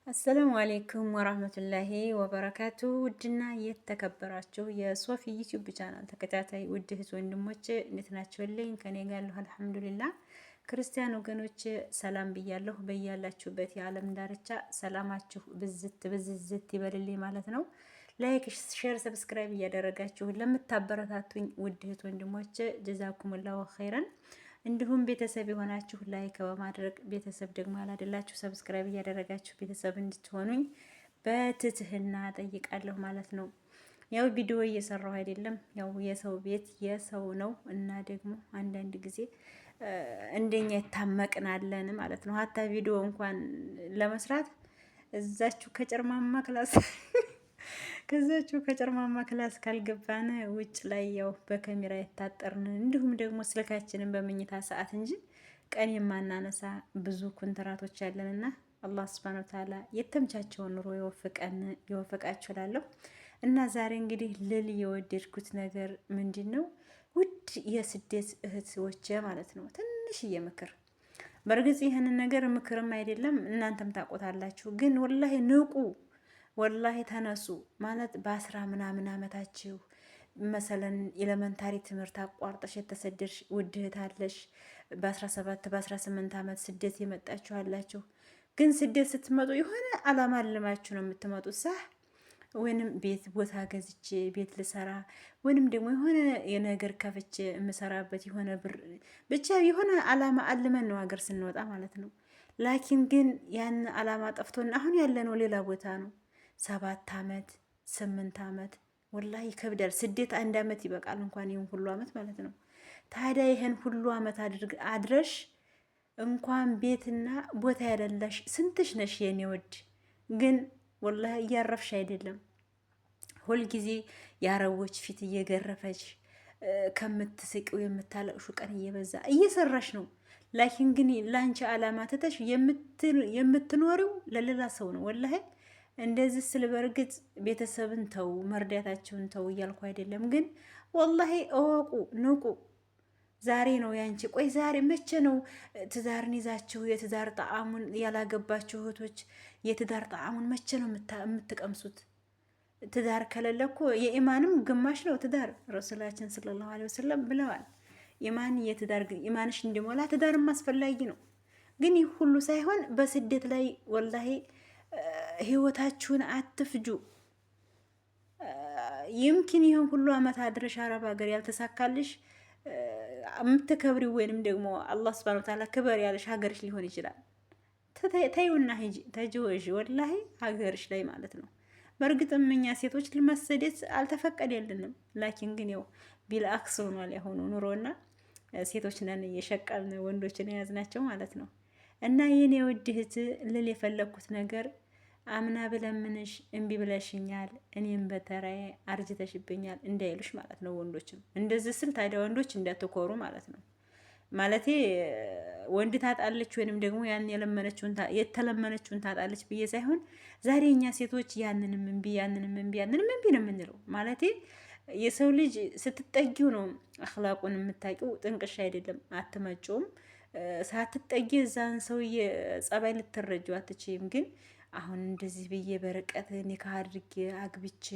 አሰላሙ አሌይኩም ወራህመቱላሂ ወበረካቱ። ውድና የተከበራችሁ የሶፊ ዩቲዩብ ቻናል ተከታታይ ውድ እህት ወንድሞች እንዴት ናችሁልኝ? ከኔ ጋር ያለሁ አልሐምዱሊላህ። ክርስቲያን ወገኖች ሰላም ብያለሁ። በያላችሁበት የዓለም ዳርቻ ሰላማችሁ ብዝት ይበልልኝ ማለት ነው። ላይክ፣ ሼር፣ ሰብስክራይብ እያደረጋችሁ ለምታበረታቱኝ ውድ እህት ወንድሞች ጀዛኩሙላሁ ኸይረን። እንዲሁም ቤተሰብ የሆናችሁ ላይክ በማድረግ ቤተሰብ ደግሞ ያላደላችሁ ሰብስክራይብ እያደረጋችሁ ቤተሰብ እንድትሆኑኝ በትህትና ጠይቃለሁ ማለት ነው። ያው ቪዲዮ እየሰራሁ አይደለም፣ ያው የሰው ቤት የሰው ነው እና ደግሞ አንዳንድ ጊዜ እንደኛ የታመቅናለን ማለት ነው። ሀታ ቪዲዮ እንኳን ለመስራት እዛችሁ ከጨርማማ ክላስ ከዛችሁ ከጨርማማ ክላስ ካልገባን ውጭ ላይ ያው በካሜራ የታጠርን እንዲሁም ደግሞ ስልካችንን በመኝታ ሰዓት እንጂ ቀን የማናነሳ ብዙ ኮንትራቶች ያለንና አላህ ሱብሃነሁ ወተዓላ የተመቻቸውን ኑሮ ይወፍቃችሁ እላለሁ። እና ዛሬ እንግዲህ ልል የወደድኩት ነገር ምንድን ነው? ውድ የስደት እህቶቼ ማለት ነው ትንሽዬ ምክር። በእርግጥ ይህንን ነገር ምክርም አይደለም እናንተም ታውቁታላችሁ፣ ግን ወላሂ ንቁ፣ ወላሂ ተነሱ ማለት በ10 ምናምን አመታችሁ መሰለን ኤሌመንታሪ ትምህርት አቋርጠሽ የተሰደድሽ ውድ እህት አለሽ። በ17 በ18 አመት ስደት የመጣችሁ አላችሁ። ግን ስደት ስትመጡ የሆነ አላማ አልማችሁ ነው የምትመጡት ሳ ወይንም ቤት ቦታ ገዝቼ ቤት ልሰራ ወይንም ደግሞ የሆነ የነገር ከፍቼ የምሰራበት የሆነ ብር ብቻ የሆነ አላማ አልመን ነው ሀገር ስንወጣ ማለት ነው። ላኪን ግን ያን አላማ ጠፍቶና አሁን ያለነው ሌላ ቦታ ነው። 7 አመት 8 አመት ወላሂ ይከብዳል። ስደት 1 አመት ይበቃል እንኳን ይሁን ሁሉ አመት ማለት ነው። ታዲያ ይሄን ሁሉ አመት አድረሽ እንኳን ቤትና ቦታ ያለላሽ ስንትሽ ነሽ የኔ ወድ። ግን ወላሂ እያረፍሽ አይደለም። ሁልጊዜ የአረቦች ፊት እየገረፈች ከምትስቂው የምታለቅሹ ቀን እየበዛ እየሰራሽ ነው። ላኪን ግን ላንቺ አላማ ተተሽ የምትኖሪው ለሌላ ሰው ነው። ወላሂ እንደዚህ ስል በእርግጥ ቤተሰብን ተው መርዳታቸውን ተው እያልኩ አይደለም። ግን ወላሂ እወቁ፣ ንቁ። ዛሬ ነው ያንቺ። ቆይ ዛሬ መቼ ነው ትዳርን ይዛችሁ የትዳር ጣዕሙን ያላገባችሁ እህቶች የትዳር ጣዕሙን መቼ ነው የምትቀምሱት? ትዳር ከሌለ እኮ የኢማንም ግማሽ ነው ትዳር። ረሱላችን ሰለላሁ ዐለይሂ ወሰለም ብለዋል። ኢማንሽ እንዲሞላ ትዳርም አስፈላጊ ነው። ግን ይህ ሁሉ ሳይሆን በስደት ላይ ወላሂ ህይወታችሁን አትፍጁ። ይምኪን ይህን ሁሉ አመት አድረሽ አረብ ሀገር ያልተሳካልሽ የምትከብሪው ወይንም ደግሞ አላህ ሱብሃነሁ ወተዓላ ክበር ያለሽ ሀገርሽ ሊሆን ይችላል። ተይውና ሂጂ ተጅወዥ ወላሂ ሀገርሽ ላይ ማለት ነው። በእርግጥም እኛ ሴቶች ልመሰደት አልተፈቀደልንም። ላኪን ግን ያው ቢልአክስ ሆኗል ያሁኑ ኑሮና ሴቶች ነን እየሸቀልን ወንዶችን የያዝናቸው ማለት ነው። እና የኔ ውድ እህት ልል የፈለኩት ነገር አምና ብለምንሽ እምቢ ብለሽኛል፣ እኔም በተራዬ አርጅተሽብኛል እንዳይሉሽ ማለት ነው። ወንዶችም እንደዚህ ስል ታዲያ ወንዶች እንዳትኮሩ ማለት ነው። ማለቴ ወንድ ታጣለች ወይንም ደግሞ ያን የተለመነችውን ታጣለች ብዬ ሳይሆን ዛሬ እኛ ሴቶች ያንንም እምቢ ያንንም እምቢ ነው የምንለው። ማለቴ የሰው ልጅ ስትጠጊው ነው አኽላቁን የምታውቂው። ጥንቅሽ አይደለም አትመጪውም። ሳትጠጊ እዛን ሰውዬ ጸባይ ልትረጂው አትችይም። ግን አሁን እንደዚህ ብዬ በርቀት ኒካህ አድርጌ አግብቼ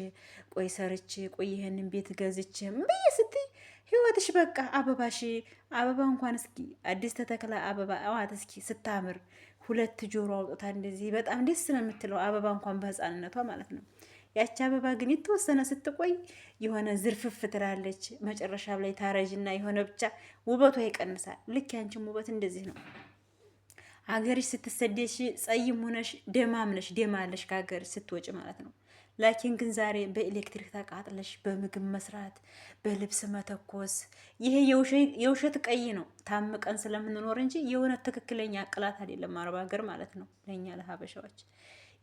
ቆይ ሰርቼ ቆይ ይሄንን ቤት ገዝቼ ብዬ ስትይ ህይወትሽ በቃ አበባ እንኳን እስኪ አዲስ ተተክላ አበባ አዋት እስኪ ስታምር 2 ጆሮ አውጥታ እንደዚህ በጣም ደስ ነው የምትለው አበባ እንኳን በህፃንነቷ ማለት ነው። ያቺ አበባ ግን የተወሰነ ስትቆይ የሆነ ዝርፍፍ ትላለች። መጨረሻ ላይ ታረጅና የሆነ ብቻ ውበቷ ይቀንሳል። ልክ ያንቺም ውበት እንደዚህ ነው። ሀገርሽ ስትሰደሽ ጸይም ሆነሽ ደማምነሽ ደማለሽ ከሀገርሽ ስትወጪ ማለት ነው። ላኪን ግን ዛሬ በኤሌክትሪክ ተቃጥለሽ በምግብ መስራት በልብስ መተኮስ ይሄ የውሸት ቀይ ነው። ታምቀን ስለምንኖር እንጂ የሆነ ትክክለኛ ቅላት አይደለም። አረብ ሀገር ማለት ነው ለእኛ ለሀበሻዎች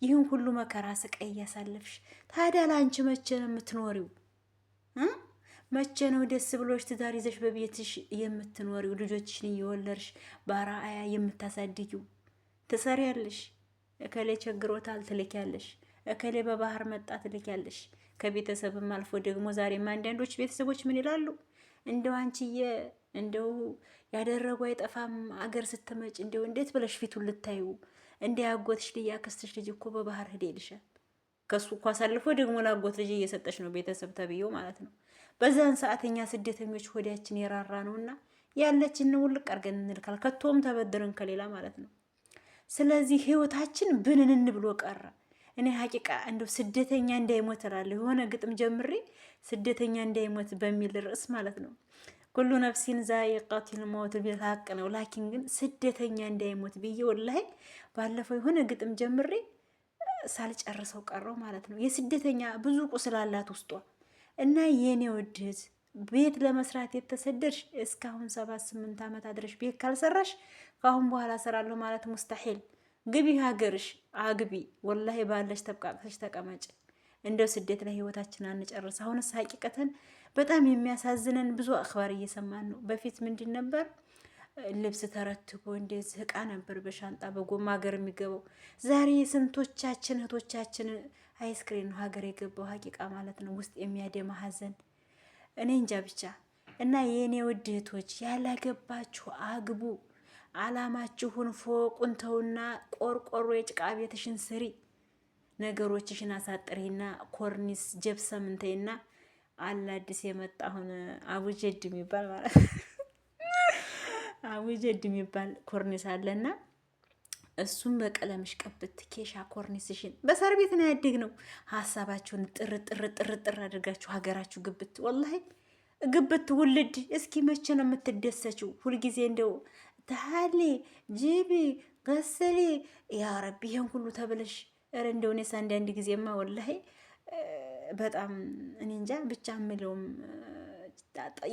ይህን ሁሉ መከራ ስቃይ እያሳለፍሽ ታዲያ ለአንቺ መቼ ነው የምትኖሪው? መቼ ነው ደስ ብሎሽ ትዳር ይዘሽ በቤትሽ የምትኖሪው? ልጆችሽን እየወለድሽ በአርአያ የምታሳድጊው? ትሰሪያለሽ። እከሌ ቸግሮታል ትልኪያለሽ። እከሌ በባህር መጣ ትልኪያለሽ። ከቤተሰብም አልፎ ደግሞ ዛሬም አንዳንዶች ቤተሰቦች ምን ይላሉ? እንደው አንቺዬ እንደው ያደረጉ አይጠፋም አገር ስትመጭ እንደው እንዴት ብለሽ ፊቱን ልታዩ እንደ ያጎትሽ ልጅ ያክስትሽ ልጅ እኮ በባህር ሄደ ይልሻል። ከሱ እኮ አሳልፎ ደግሞ ላጎት ልጅ እየሰጠች ነው ቤተሰብ ተብዬው ማለት ነው። በዛን ሰዓት እኛ ስደተኞች ሆዳችን የራራ ነውና ያለችን ውልቅ አድርገን እንልካል። ከቶም ተበድረን ከሌላ ማለት ነው። ስለዚህ ህይወታችን ብንንን ብሎ ቀረ። እኔ ሀቂቃ እንደው ስደተኛ እንዳይሞት እላለሁ። የሆነ ግጥም ጀምሬ ስደተኛ እንዳይሞት በሚል ርዕስ ማለት ነው። ኩሉ ነፍሲን ዛኢቀቱል መውት ቢል ሀቅ ነው። ላኪን ግን ስደተኛ እንዳይሞት ብዬ ወላሂ ባለፈው የሆነ ግጥም ጀምሬ ሳልጨርሰው ቀረው ማለት ነው። የስደተኛ ብዙ ቁስል አላት ውስጧ እና የኔ ውድት ቤት ለመስራት የተሰደድሽ እስካሁን 7-8 ዓመት አድረሽ ቤት ካልሰራሽ ከአሁን በኋላ ሰራለሁ ማለት ሙስተሒል። ግቢ ሀገርሽ አግቢ። ወላሂ ባለሽ ተብቃቅተሽ ተቀመጭ። እንደው ስደት ላይ ህይወታችን አንጨርስ። አሁንስ ሀቂቀተን በጣም የሚያሳዝነን ብዙ አክባር እየሰማን ነው። በፊት ምንድን ነበር ልብስ ተረትቦ እንደዚህ እቃ ነበር በሻንጣ በጎማ ሀገር የሚገባው። ዛሬ ስንቶቻችን እህቶቻችን አይስክሬን ነው ሀገር የገባው ሀቂቃ ማለት ነው። ውስጥ የሚያደማ ሀዘን እኔ እንጃ ብቻ። እና የእኔ ውድ እህቶች ያላገባችሁ አግቡ። አላማችሁን ፎቁን ተውና ቆርቆሮ የጭቃ ቤትሽን ስሪ። ነገሮችሽን አሳጥሪና ኮርኒስ ጀብሰም እንተይና አለ አዲስ የመጣ አሁን አቡጀድ የሚባል ማለት አቡጀድ የሚባል ኮርኒስ አለና እሱም በቀለምሽ ቀብት ኬሻ ኮርኒስሽን በሳር ቤት ነው ያድግ ነው። ሀሳባችሁን ጥር አድርጋችሁ ሀገራችሁ ግብት ወላሂ ግብት ውልድ። እስኪ መቼ ነው የምትደሰችው? ሁልጊዜ እንደው ታሌ ጂቢ ገሰሌ ያ ረቢ ይሄን ሁሉ ተብለሽ ረ እንደው እኔስ አንዳንድ ጊዜማ ወላሂ በጣም እኔ እንጃ ብቻ የምለውም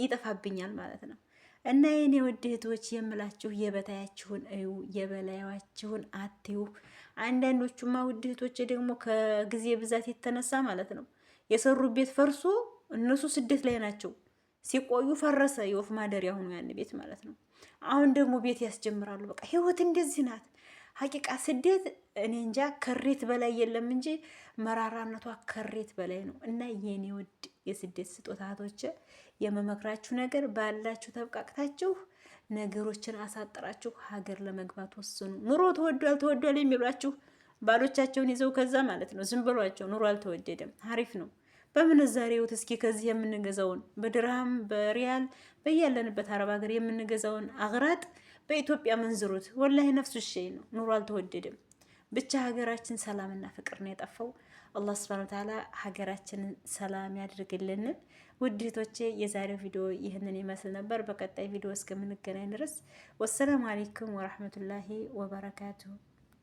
ይጠፋብኛል ማለት ነው። እና የኔ ውድ እህቶች የምላችሁ የበታያችሁን እዩ፣ የበላያችሁን አትዩ። አንዳንዶቹማ ውድ እህቶች ደግሞ ከጊዜ ብዛት የተነሳ ማለት ነው የሰሩ ቤት ፈርሶ እነሱ ስደት ላይ ናቸው። ሲቆዩ ፈረሰ፣ የወፍ ማደሪያ ሆኖ ያን ቤት ማለት ነው። አሁን ደግሞ ቤት ያስጀምራሉ። በቃ ህይወት እንደዚህ ናት። ሀቂቃ ስደት እኔ እንጃ ከሬት በላይ የለም እንጂ መራራነቷ ከሬት በላይ ነው። እና የኔ ውድ የስደት ስጦታቶች የመመክራችሁ ነገር ባላችሁ ተብቃቅታችሁ ነገሮችን አሳጥራችሁ ሀገር ለመግባት ወስኑ። ኑሮ ተወዷል የሚሏችሁ ባሎቻቸውን ይዘው ከዛ ማለት ነው ዝም ብሏቸው። ኑሮ አልተወደደም፣ አሪፍ ነው። በምንዛሬው እስኪ ከዚህ የምንገዛውን በድርሃም በሪያል በያለንበት አረብ ሀገር የምንገዛውን አግራጥ በኢትዮጵያ መንዝሩት። ወላሂ ነፍሱ ሸይ ነው። ኑሮ አልተወደደም። ብቻ ሀገራችን ሰላምና ፍቅር ነው የጠፋው። አላህ ሱብሃነሁ ወተዓላ ሀገራችንን ሰላም ያድርግልን። ውድ እህቶቼ የዛሬው ቪዲዮ ይህንን ይመስል ነበር። በቀጣይ ቪዲዮ እስከምንገናኝ ድረስ ወሰላሙ አለይኩም ወራህመቱላሂ ወበረካቱሁ።